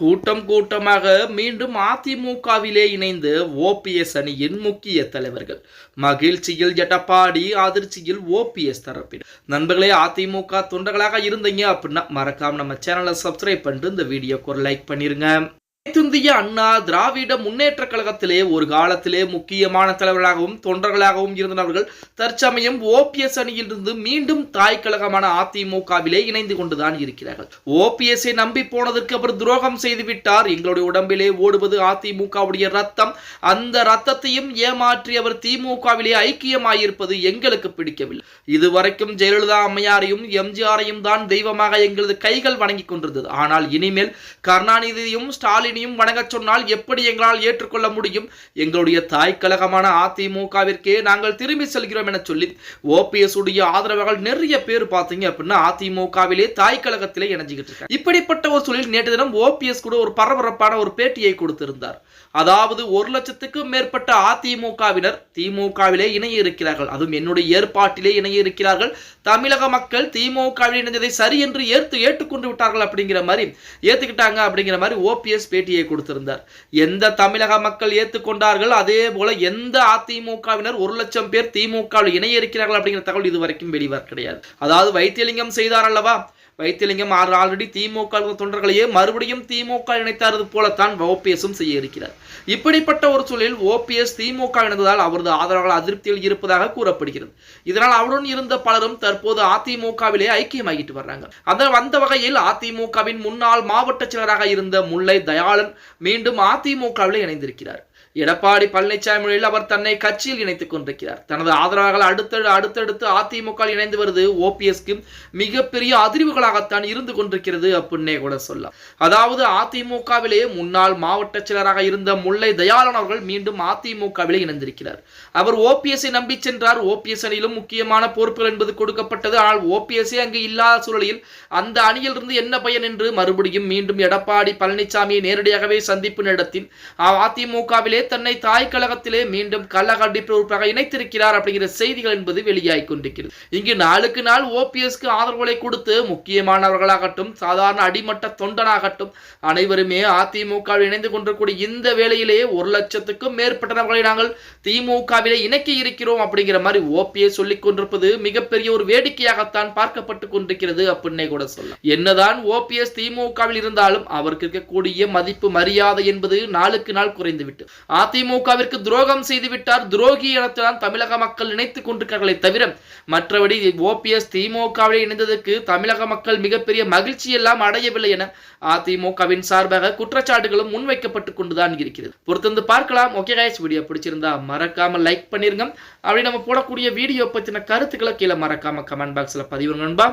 கூட்டம் கூட்டமாக மீண்டும் அதிமுகவிலே இணைந்து ஓபிஎஸ் அணியின் முக்கிய தலைவர்கள். மகிழ்ச்சியில் எடப்பாடி, அதிர்ச்சியில் ஓபிஎஸ் தரப்பில். நண்பர்களே, அதிமுக தொண்டர்களாக இருந்தீங்க அப்படின்னா மறக்காம நம்ம சேனலை சப்ஸ்கிரைப் பண்ணிட்டு இந்த வீடியோக்கு ஒரு லைக் பண்ணிருங்க. இந்திய அண்ணா திராவிட முன்னேற்ற கழகத்திலே ஒரு காலத்திலே முக்கியமான தலைவர்களாகவும் தொண்டர்களாகவும் இருந்தவர்கள் தற்சமயம் ஓபிஎஸ் அணியிலிருந்து மீண்டும் தாய் கழகமான அதிமுகவிலே இணைந்து கொண்டுதான் இருக்கிறார்கள். ஓபிஎஸ்ஐ நம்பி போனதற்கு அவர் துரோகம் செய்து விட்டார். எங்களுடைய உடம்பிலே ஓடுவது அதிமுகவுடைய ரத்தம். அந்த ரத்தத்தையும் ஏமாற்றி அவர் திமுகவிலே ஐக்கியமாயிருப்பது எங்களுக்கு பிடிக்கவில்லை. இதுவரைக்கும் ஜெயலலிதா அம்மையாரையும் எம்ஜிஆரையும் தான் தெய்வமாக எங்களது கைகள் வணங்கி கொண்டிருந்தது. ஆனால் இனிமேல் கருணாநிதியும் ஸ்டாலின் வணங்க சொன்னால் எப்படி எங்களால் ஏற்றுக்கொள்ள முடியும்? எங்களுடைய தாய் கழகமான அதிமுகவிற்கே நாங்கள் திரும்பி செல்கிறோம் என சொல்லி ஓபிஎஸ் உடைய ஆதரவாளர்கள் நிறைய பேர் பார்த்தீங்க அப்படின்னா அதிமுகவிலே தாய் கழகத்திலே இணைஞ்சிக்கிட்டு இருக்காங்க. இப்படிப்பட்ட ஒரு சூழலில் நேற்று தினம் ஓபிஎஸ் கூட ஒரு பரபரப்பான ஒரு பேட்டியை கொடுத்திருந்தார். அதாவது 1,00,000க்கும் மேற்பட்ட அதிமுகவினர் திமுகவிலே இணைய இருக்கிறார்கள். அதுவும் என்னுடைய ஏற்பாட்டிலே இணைய இருக்கிறார்கள். தமிழக மக்கள் திமுகவில் இணைந்ததை சரி என்று ஏற்றுக்கொண்டு விட்டார்கள் அப்படிங்கிற மாதிரி ஏத்துக்கிட்டாங்க அப்படிங்கிற மாதிரி ஓபிஎஸ் பேட்டியை கொடுத்திருந்தார். எந்த தமிழக மக்கள் ஏற்றுக்கொண்டார்கள், அதே போல எந்த அதிமுகவினர் 1,00,000 பேர் திமுகவில் இணைய இருக்கிறார்கள் அப்படிங்கிற தகவல் இதுவரைக்கும் வெளிவர கிடையாது. அதாவது வைத்தியலிங்கம் செய்தார் அல்லவா, வைத்தியலிங்கம் ஆல்ரெடி திமுக தொண்டர்களையே மறுபடியும் திமுக இணைத்தாரது போலத்தான் ஓபிஎஸும் செய்ய இருக்கிறார். இப்படிப்பட்ட ஒரு சூழலில் ஓபிஎஸ் திமுக இணைந்ததால் அவரது ஆதரவாளர்கள் அதிருப்தியில் இருப்பதாக கூறப்படுகிறது. இதனால் அவருடன் இருந்த பலரும் தற்போது அதிமுகவிலே ஐக்கியமாகிட்டு வர்றாங்க. அந்த வகையில் அதிமுகவின் முன்னாள் மாவட்ட செயலராக இருந்த முல்லை தயாளன் மீண்டும் அதிமுகவிலே இணைந்திருக்கிறார். எடப்பாடி பழனிசாமி அவர் தன்னை கட்சியில் இணைத்துக் கொண்டிருக்கிறார். தனது ஆதரவாளர்கள் அடுத்தடுத்து அதிமுக இணைந்து வருது ஓபிஎஸ்க்கு மிகப்பெரிய அதிர்வுகளாகத்தான் இருந்து கொண்டிருக்கிறது அப்படின்னே கூட சொல்லலாம். அதாவது அதிமுகவிலே முன்னாள் மாவட்ட செயலராக இருந்த முல்லை தயாளன் அவர்கள் மீண்டும் அதிமுகவிலே இணைந்திருக்கிறார். அவர் ஓபிஎஸ்ஐ நம்பி சென்றார். ஓபிஎஸ் அணியிலும் முக்கியமான பொறுப்புகள் என்பது கொடுக்கப்பட்டது. ஆனால் ஓபிஎஸ்ஐ அங்கு இல்லாத சூழலில் அந்த அணியில் இருந்து என்ன பயன் என்று மறுபடியும் மீண்டும் எடப்பாடி பழனிசாமியை நேரடியாகவே சந்திப்பு நடத்தி அதிமுகவிலே தன்னை தாய் கழகத்திலே மீண்டும் கள்ளக்கண்டிப்பு உறுப்பாக இணைத்திருக்கிறார் அப்படிங்கிற செய்திகள் என்பது வெளியாகி கொண்டிருக்கிறது. இங்கு நாளுக்கு நாள் ஓபிஎஸ்க்கு ஆதரவுகளை கொடுத்து முக்கியமானவர்களாகட்டும் சாதாரண அடிமட்ட தொண்டனாகட்டும் அனைவருமே அதிமுகவில் இணைந்து கொண்டிருக்கூடிய இந்த வேளையிலே 1,00,000க்கும் மேற்பட்டவர்களை நாங்கள் திமுகவிலே இணைக்க இருக்கிறோம் அப்படிங்கிற மாதிரி ஓபிஎஸ் சொல்லிக் கொண்டிருப்பது மிகப்பெரிய ஒரு வேடிக்கையாகத்தான் பார்க்கப்பட்டு கொண்டிருக்கிறது அப்படின்னே கூட சொல்லலாம். என்னதான் ஓபிஎஸ் திமுகவில் இருந்தாலும் அவருக்கு இருக்கக்கூடிய மதிப்பு மரியாதை என்பது நாளுக்கு நாள் குறைந்துவிட்டு அதிமுகவிற்கு துரோகம் செய்து விட்டார். துரோகி எனத்தான் தமிழக மக்கள் நினைத்துக் கொண்டிருக்கிறார்களே தவிர மற்றபடி ஓபிஎஸ் திமுகவில் இணைந்ததற்கு தமிழக மக்கள் மிகப்பெரிய மகிழ்ச்சி எல்லாம் அடையவில்லை என அதிமுகவின் சார்பாக குற்றச்சாட்டுகளும் முன்வைக்கப்பட்டுக் கொண்டுதான் இருக்கிறது. பொறுத்திருந்து பார்க்கலாம். ஓகே கைஸ், வீடியோ பிடிச்சிருந்தா மறக்காம லைக் பண்ணிருங்க. அப்படி நம்ம போடக்கூடிய வீடியோ பத்தின கருத்துக்களை கீழே மறக்காம கமெண்ட் பாக்ஸ்ல பதிவு நண்பா.